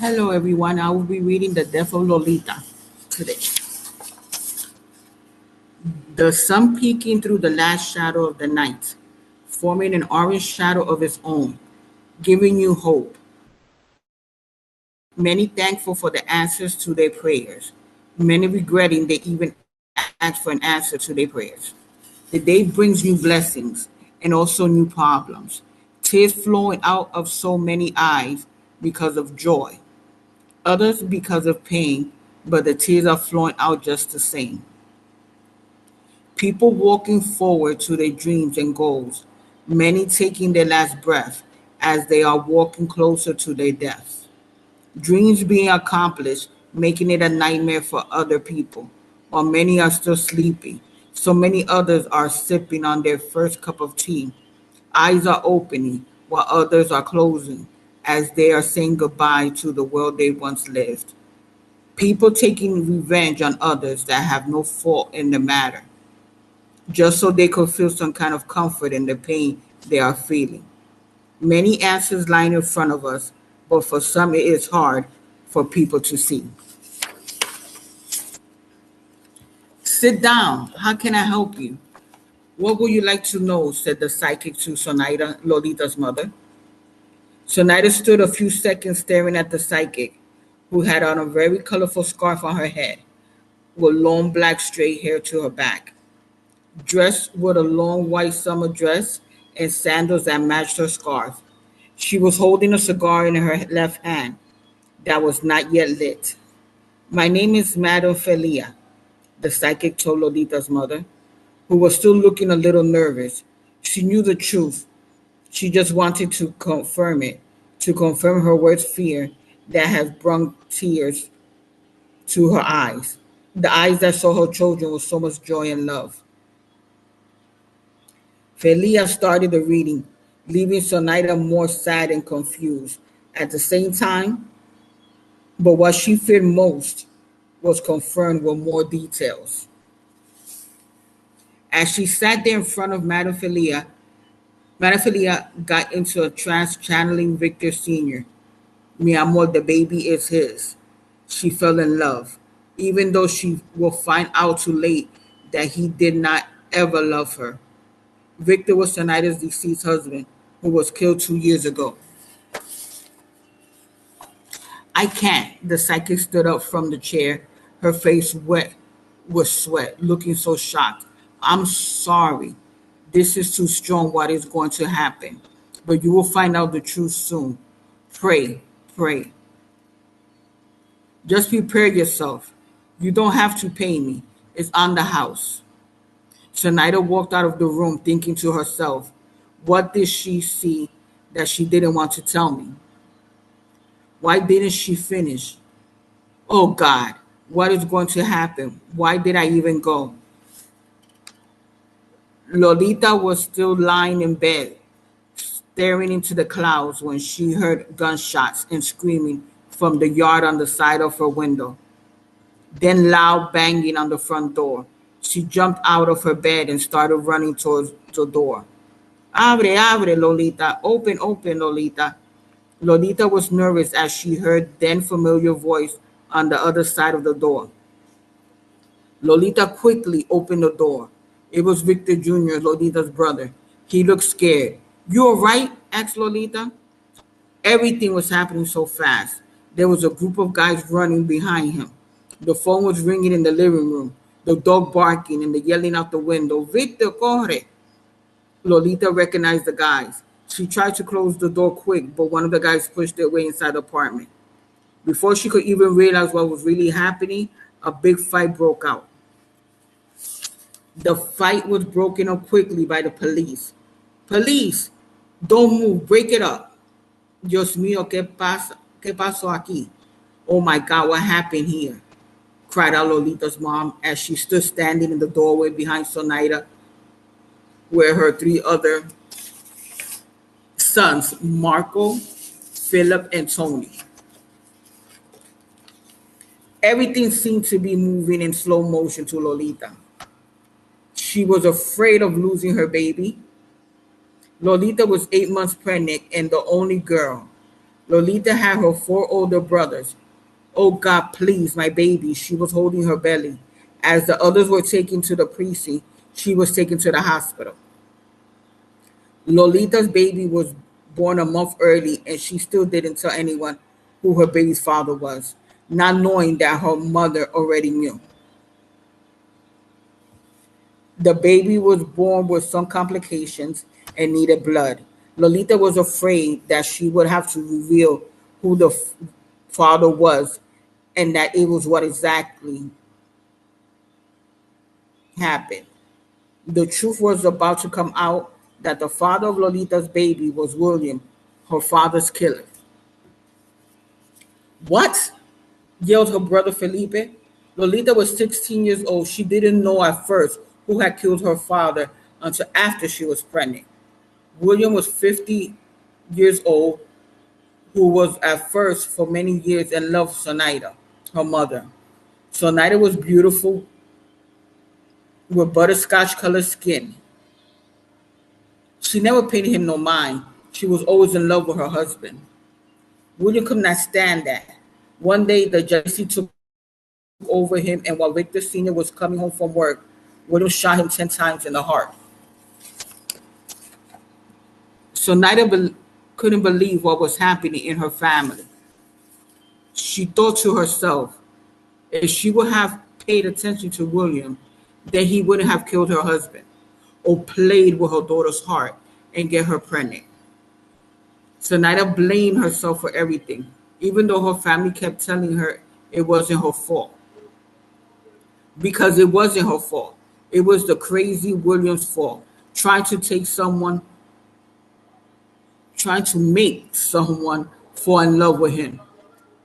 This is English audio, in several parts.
Hello, everyone. I will be reading The Death of Lolita today. The sun peeking through the last shadow of the night, forming an orange shadow of its own, giving you hope. Many thankful for the answers to their prayers, many regretting they even asked for an answer to their prayers. The day brings new blessings and also new problems, tears flowing out of so many eyes because of joy, others because of pain, but the tears are flowing out just the same. People walking forward to their dreams and goals, many taking their last breath as they are walking closer to their deaths. Dreams being accomplished, making it a nightmare for other people, while many are still sleeping. So many others are sipping on their first cup of tea. Eyes are opening while others are closing as they are saying goodbye to the world they once lived. People taking revenge on others that have no fault in the matter, just so they could feel some kind of comfort in the pain they are feeling. Many answers lie in front of us, but for some it is hard for people to see. Sit down. How can I help you? What would you like to know? Said the psychic to Sonaida, Lolita's mother. Sonaida stood a few seconds staring at the psychic, who had on a very colorful scarf on her head, with long black straight hair to her back. Dressed with a long white summer dress and sandals that matched her scarf. She was holding a cigar in her left hand that was not yet lit. My name is Madame Felia, the psychic told Lolita's mother, who was still looking a little nervous. She knew the truth. She just wanted to confirm it, to confirm her worst fear that has brought tears to her eyes, the eyes that saw her children with so much joy and love. Felia started the reading, leaving Sonaida more sad and confused. At the same time, but what she feared most was confirmed with more details. As she sat there in front of Madame Felia got into a trance channeling Victor Sr. Mi amor, the baby is his. She fell in love, even though she will find out too late that he did not ever love her. Victor was Sonaida's deceased husband, who was killed 2 years ago. I can't. The psychic stood up from the chair, her face wet with sweat, looking so shocked. I'm sorry. This is too strong what is going to happen. But you will find out the truth soon. Pray, pray. Just prepare yourself. You don't have to pay me. It's on the house. Shanaida walked out of the room thinking to herself, what did she see that she didn't want to tell me? Why didn't she finish? Oh God, what is going to happen? Why did I even go? Lolita was still lying in bed, staring into the clouds when she heard gunshots and screaming from the yard on the side of her window. Then loud banging on the front door. She jumped out of her bed and started running towards the door. Abre, abre, Lolita. Open, open, Lolita. Lolita was nervous as she heard then familiar voice on the other side of the door. Lolita quickly opened the door. It was Victor Jr., Lolita's brother. He looked scared. You all right? Asked Lolita. Everything was happening so fast. There was a group of guys running behind him. The phone was ringing in the living room, the dog barking and the yelling out the window, Victor, corre. Lolita recognized the guys. She tried to close the door quick, but one of the guys pushed their way inside the apartment. Before she could even realize what was really happening, a big fight broke out. The fight was broken up quickly by the police. Police, don't move, break it up. Dios mío, ¿qué pasa? ¿Qué pasó aquí? Oh my God, what happened here? Cried out Lolita's mom as she stood standing in the doorway behind Sonaida, where her three other sons, Marco, Philip, and Tony. Everything seemed to be moving in slow motion to Lolita. She was afraid of losing her baby. Lolita was 8 months pregnant and the only girl. Lolita had her four older brothers. Oh God, please, my baby. She was holding her belly. As the others were taken to the precinct, she was taken to the hospital. Lolita's baby was born a month early, and she still didn't tell anyone who her baby's father was, not knowing that her mother already knew. The baby was born with some complications and needed blood. Lolita was afraid that she would have to reveal who the father was and that it was what exactly happened. The truth was about to come out that the father of Lolita's baby was William, her father's killer. What? Yelled her brother Felipe. Lolita was 16 years old. She didn't know at first who had killed her father until after she was pregnant. William was 50 years old, who was at first for many years in love with Sonaida, her mother. Sonaida was beautiful with butterscotch colored skin. She never paid him no mind. She was always in love with her husband. William could not stand that. One day, the jealousy took over him, and while Victor Sr. was coming home from work, William shot him 10 times in the heart. Sonaida couldn't believe what was happening in her family. She thought to herself, if she would have paid attention to William, then he wouldn't have killed her husband or played with her daughter's heart and get her pregnant. Sonaida blamed herself for everything, even though her family kept telling her it wasn't her fault. Because it wasn't her fault. It was the crazy William's fault. Trying to take someone, trying to make someone fall in love with him.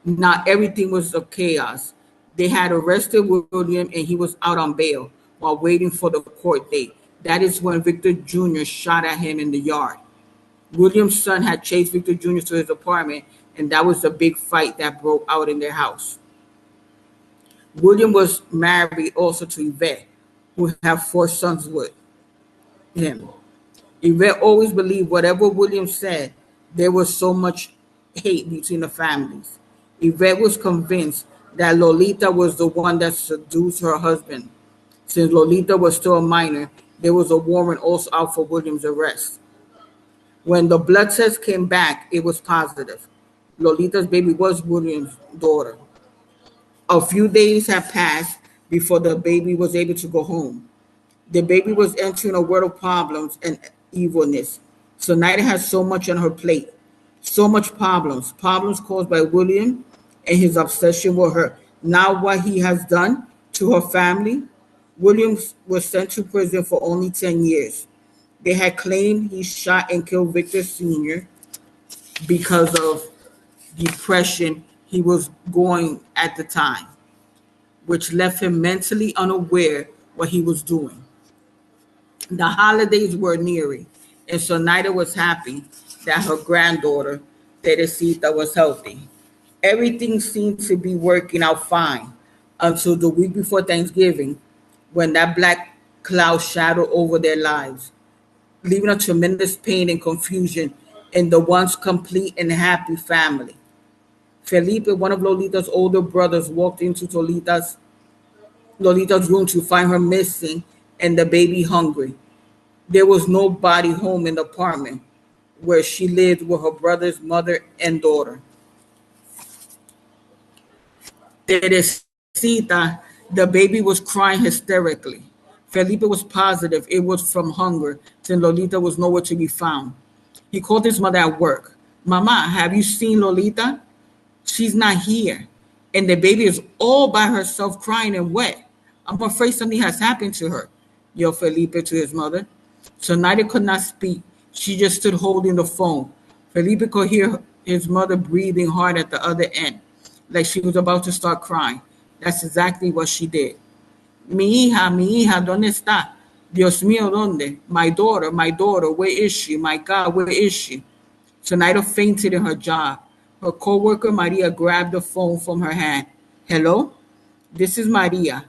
Not everything was a chaos. They had arrested William and he was out on bail while waiting for the court date. That is when Victor Jr. shot at him in the yard. William's son had chased Victor Jr. to his apartment, and that was the big fight that broke out in their house. William was married also to Yvette, who had four sons with him. Yvette always believed whatever William said, there was so much hate between the families. Yvette was convinced that Lolita was the one that seduced her husband. Since Lolita was still a minor, there was a warrant also out for William's arrest. When the blood test came back, it was positive. Lolita's baby was William's daughter. A few days had passed before the baby was able to go home. The baby was entering a world of problems and evilness. So Nida had so much on her plate, so much problems caused by William and his obsession with her. Now what he has done to her family, Williams was sent to prison for only 10 years. They had claimed he shot and killed Victor Sr. because of depression he was going at the time, which left him mentally unaware what he was doing. The holidays were nearing, and so Nida was happy that her granddaughter, Teresita, was healthy. Everything seemed to be working out fine until the week before Thanksgiving, when that black cloud shadowed over their lives, leaving a tremendous pain and confusion in the once complete and happy family. Felipe, one of Lolita's older brothers, walked into Lolita's room to find her missing and the baby hungry. There was nobody home in the apartment where she lived with her brother's mother and daughter. Teresita, the baby, was crying hysterically. Felipe was positive it was from hunger, since Lolita was nowhere to be found. He called his mother at work. Mama, have you seen Lolita? She's not here. And the baby is all by herself crying and wet. I'm afraid something has happened to her, yelled Felipe to his mother. So Nadia could not speak. She just stood holding the phone. Felipe could hear his mother breathing hard at the other end, like she was about to start crying. That's exactly what she did. Mi hija, ¿dónde está? Dios mío, ¿dónde? My daughter, where is she? My God, where is she? Sonaida fainted in her job. Her co-worker Maria grabbed the phone from her hand. Hello? This is Maria.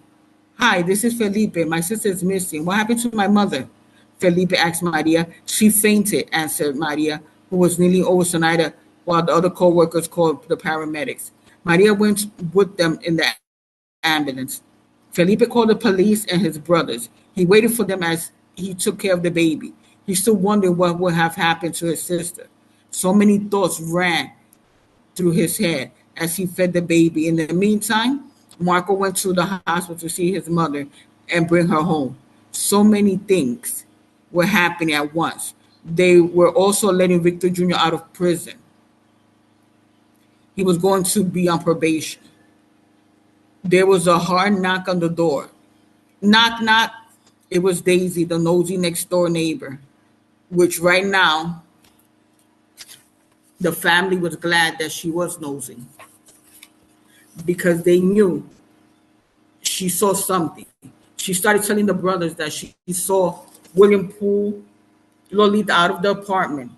Hi, this is Felipe. My sister is missing. What happened to my mother? Felipe asked Maria. She fainted, answered Maria, who was kneeling over Sonaida while the other co-workers called the paramedics. Maria went with them in the ambulance. Felipe called the police and his brothers. He waited for them as he took care of the baby. He still wondered what would have happened to his sister. So many thoughts ran through his head as he fed the baby. In the meantime, Marco went to the hospital to see his mother and bring her home. So many things were happening at once. They were also letting Victor Jr. out of prison. He was going to be on probation. There was a hard knock on the door. Knock, knock. It was Daisy, the nosy next door neighbor, which right now the family was glad that she was nosy because they knew she saw something. She started telling the brothers that she saw William pull Lolita out of the apartment.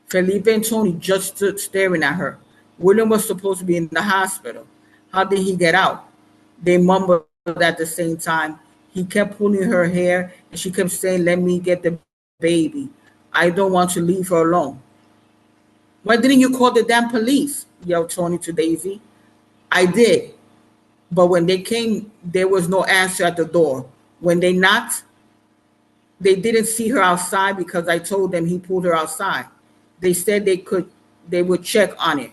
Felipe and Tony just stood staring at her. William was supposed to be in the hospital. How did he get out? They mumbled at the same time. He kept pulling her hair and she kept saying, "Let me get the baby. I don't want to leave her alone." "Why didn't you call the damn police?" yelled Tony to Daisy. "I did. But when they came, there was no answer at the door. When they knocked, they didn't see her outside because I told them he pulled her outside. They said they would check on it."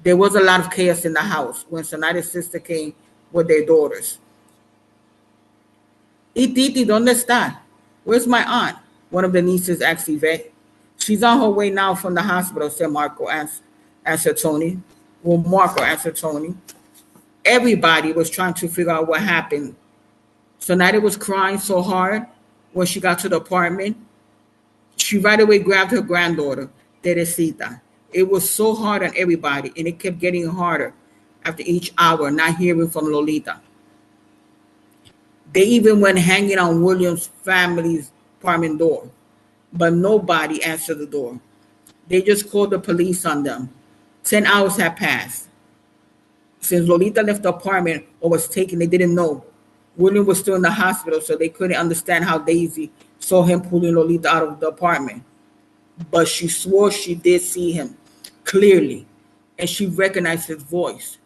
There was a lot of chaos in the house when Sonaida's sister came with their daughters. "Y Titi, ¿dónde está? Where's my aunt?" one of the nieces asked Yvette. "She's on her way now from the hospital," said Marco, answered Tony. Marco answered Tony. Everybody was trying to figure out what happened. Sonaida was crying so hard when she got to the apartment. She right away grabbed her granddaughter, Teresita. It was so hard on everybody, and it kept getting harder after each hour, not hearing from Lolita. They even went hanging on William's family's apartment door, but nobody answered the door. They just called the police on them. 10 hours had passed. Since Lolita left the apartment or was taken, they didn't know. William was still in the hospital, so they couldn't understand how Daisy saw him pulling Lolita out of the apartment. But she swore she did see him clearly, and she recognized his voice.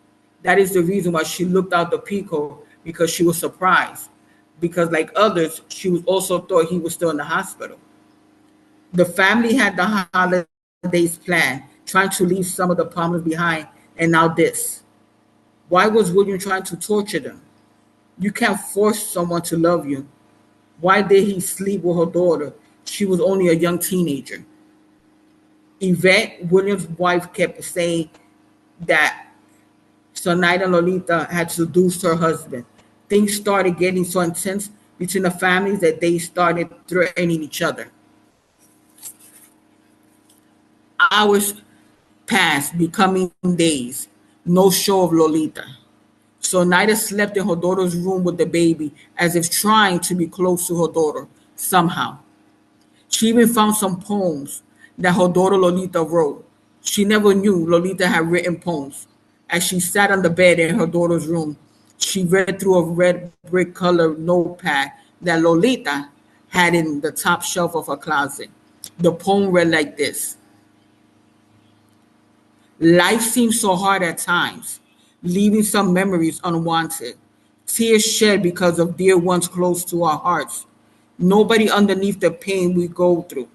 That is the reason why she looked out the peephole, because she was surprised. Because like others, she was also thought he was still in the hospital. The family had the holidays planned, trying to leave some of the problems behind, and now this. Why was William trying to torture them? You can't force someone to love you. Why did he sleep with her daughter? She was only a young teenager. Yvette, William's wife, kept saying that Sonaida and Lolita had seduced her husband. Things started getting so intense between the families that they started threatening each other. Hours passed, becoming days. No show of Lolita. Sonaida slept in her daughter's room with the baby, as if trying to be close to her daughter somehow. She even found some poems that her daughter Lolita wrote. She never knew Lolita had written poems. As she sat on the bed in her daughter's room, she read through a red brick colored notepad that Lolita had in the top shelf of her closet. The poem read like this: "Life seems so hard at times, leaving some memories unwanted. Tears shed because of dear ones close to our hearts. Nobody underneath the pain we go through.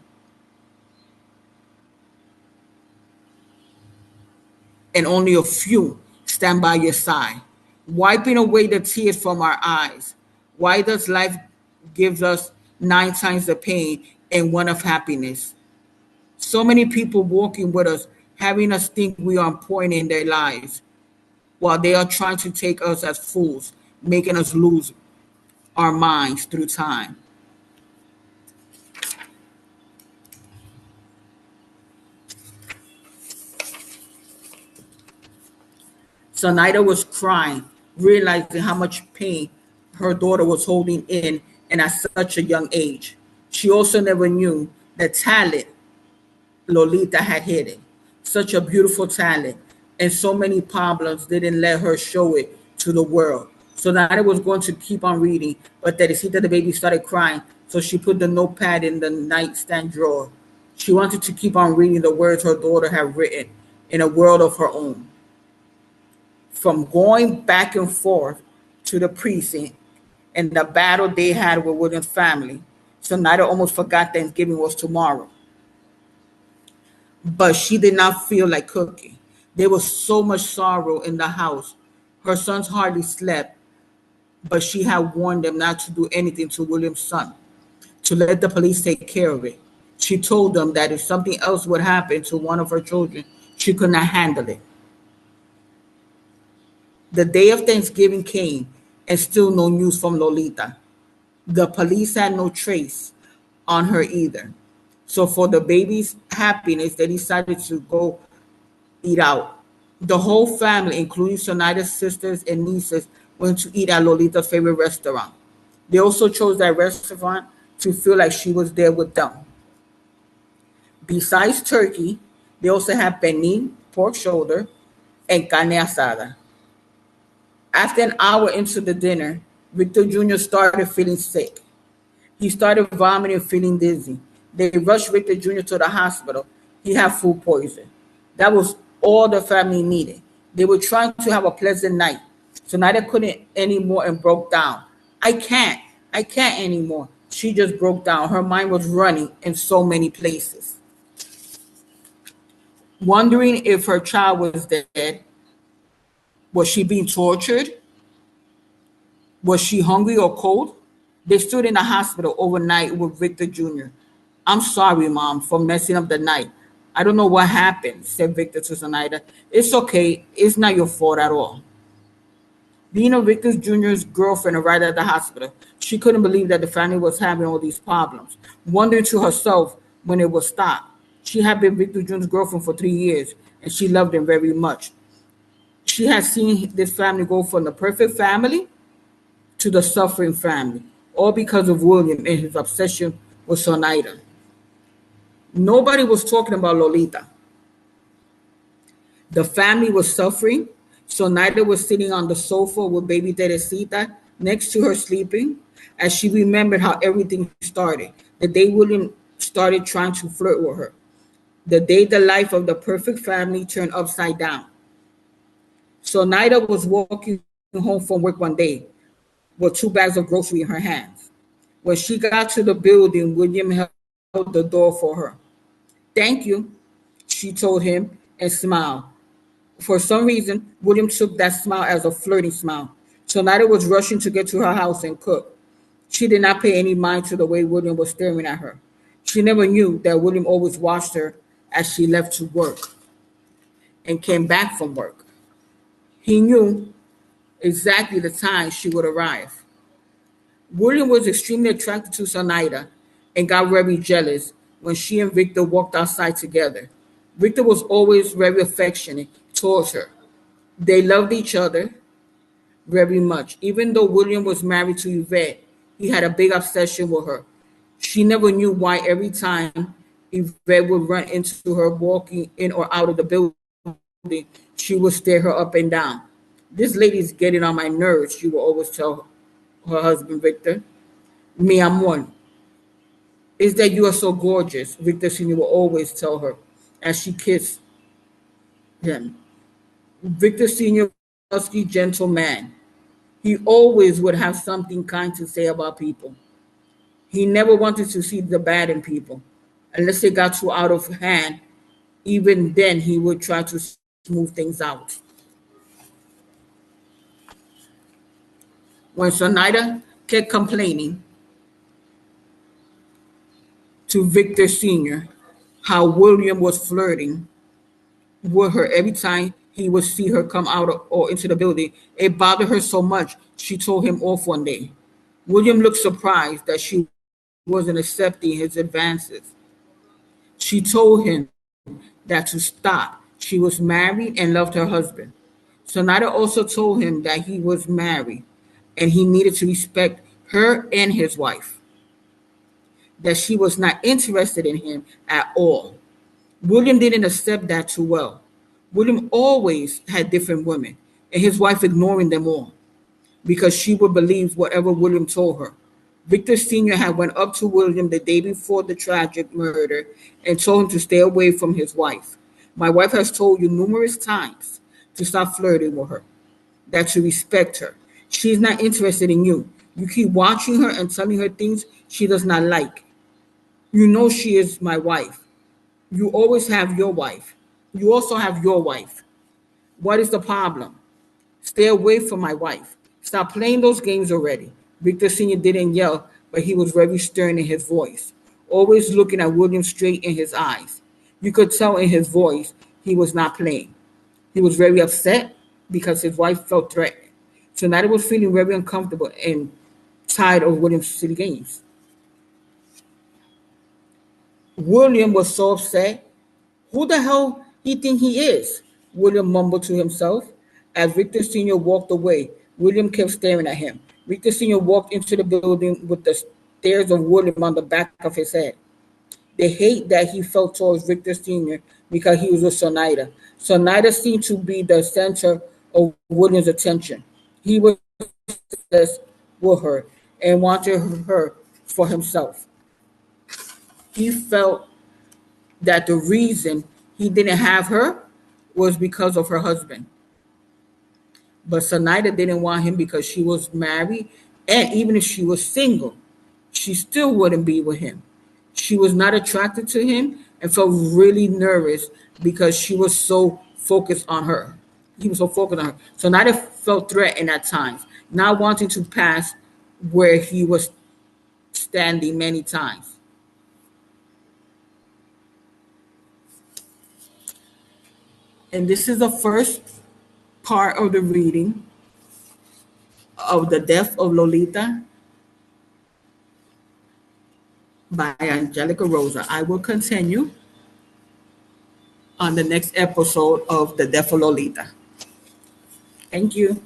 And only a few stand by your side, wiping away the tears from our eyes. Why does life give us 9 times the pain and 1 of happiness? So many people walking with us, having us think we are important in their lives, while they are trying to take us as fools, making us lose our minds through time." Sonaida was crying, realizing how much pain her daughter was holding in and at such a young age. She also never knew the talent Lolita had hidden. Such a beautiful talent, and so many problems didn't let her show it to the world. Sonaida was going to keep on reading, but Teresita the baby started crying, so she put the notepad in the nightstand drawer. She wanted to keep on reading the words her daughter had written in a world of her own. From going back and forth to the precinct and the battle they had with William's family, Sonaida almost forgot Thanksgiving was tomorrow. But she did not feel like cooking. There was so much sorrow in the house. Her sons hardly slept, but she had warned them not to do anything to William's son, to let the police take care of it. She told them that if something else would happen to one of her children, she could not handle it. The day of Thanksgiving came, and still no news from Lolita. The police had no trace on her either. So for the baby's happiness, they decided to go eat out. The whole family, including Sonaida's sisters and nieces, went to eat at Lolita's favorite restaurant. They also chose that restaurant to feel like she was there with them. Besides turkey, they also had pernil, pork shoulder, and carne asada. After an hour into the dinner, Victor Jr. started feeling sick. He started vomiting and feeling dizzy. They rushed Victor Jr. to the hospital. He had food poison. That was all the family needed. They were trying to have a pleasant night. So now they couldn't anymore and broke down. I can't anymore. She just broke down. Her mind was running in so many places. Wondering if her child was dead. Was she being tortured? Was she hungry or cold? They stood in the hospital overnight with Victor Jr. I'm sorry, Mom, for messing up the night. I don't know what happened, said Victor to Zonaida. It's okay. It's not your fault at all. Dina, Victor Jr.'s girlfriend, arrived at the hospital. She couldn't believe that the family was having all these problems, wondering to herself when it would stop. She had been Victor Jr.'s girlfriend for 3 years, and she loved him very much. She had seen this family go from the perfect family to the suffering family, all because of William and his obsession with Sonaida. Nobody was talking about Lolita. The family was suffering. Sonaida was sitting on the sofa with baby Teresita next to her sleeping as she remembered how everything started. The day William started trying to flirt with her. The day the life of the perfect family turned upside down. Sonaida was walking home from work one day with 2 bags of groceries in her hands. When she got to the building, William held the door for her. Thank you, she told him and smiled. For some reason, William took that smile as a flirting smile. Sonaida was rushing to get to her house and cook. She did not pay any mind to the way William was staring at her. She never knew that William always watched her as she left to work and came back from work. He knew exactly the time she would arrive. William was extremely attracted to Sonaida and got very jealous when she and Victor walked outside together. Victor was always very affectionate towards her. They loved each other very much. Even though William was married to Yvette, he had a big obsession with her. She never knew why every time Yvette would run into her walking in or out of the building, she would stare her up and down. This lady's getting on my nerves, she would always tell her husband, Victor. Mi amor, is that you are so gorgeous, Victor Sr. will always tell her as she kissed him. Victor Sr. husky, gentle man. He always would have something kind to say about people. He never wanted to see the bad in people. Unless it got too out of hand, even then he would try to smooth things out. When Sonaida kept complaining to Victor Sr. how William was flirting with her every time he would see her come out or into the building, it bothered her so much she told him off one day. William looked surprised that she wasn't accepting his advances. She told him that to stop. She was married and loved her husband. Sonata also told him that he was married and he needed to respect her and his wife, that she was not interested in him at all. William didn't accept that too well. William always had different women, and his wife ignoring them all because she would believe whatever William told her. Victor Sr. had went up to William the day before the tragic murder and told him to stay away from his wife. My wife has told you numerous times to stop flirting with her, that you respect her. She's not interested in you. You keep watching her and telling her things she does not like. You know she is my wife. You always have your wife. You also have your wife. What is the problem? Stay away from my wife. Stop playing those games already. Victor Sr. didn't yell, but he was very stern in his voice, always looking at William straight in his eyes. You could tell in his voice he was not playing. He was very upset because his wife felt threatened. So now he was feeling very uncomfortable and tired of William's silly games. William was so upset. Who the hell he think he is? William mumbled to himself. As Victor Sr. walked away, William kept staring at him. Victor Sr. walked into the building with the stares of William on the back of his head. The hate that he felt towards Victor Sr. because he was with Sonaida. Sonaida seemed to be the center of William's attention. He was obsessed with her and wanted her for himself. He felt that the reason he didn't have her was because of her husband. But Sonaida didn't want him because she was married, and even if she was single, she still wouldn't be with him. She was not attracted to him and felt really nervous because she was so focused on her. He was so focused on her. Sonaida felt threatened at times, not wanting to pass where he was standing many times. And this is the first part of the reading of The Death of Lolita by Angelica Rosa. I will continue on the next episode of The Death of Lolita. Thank you.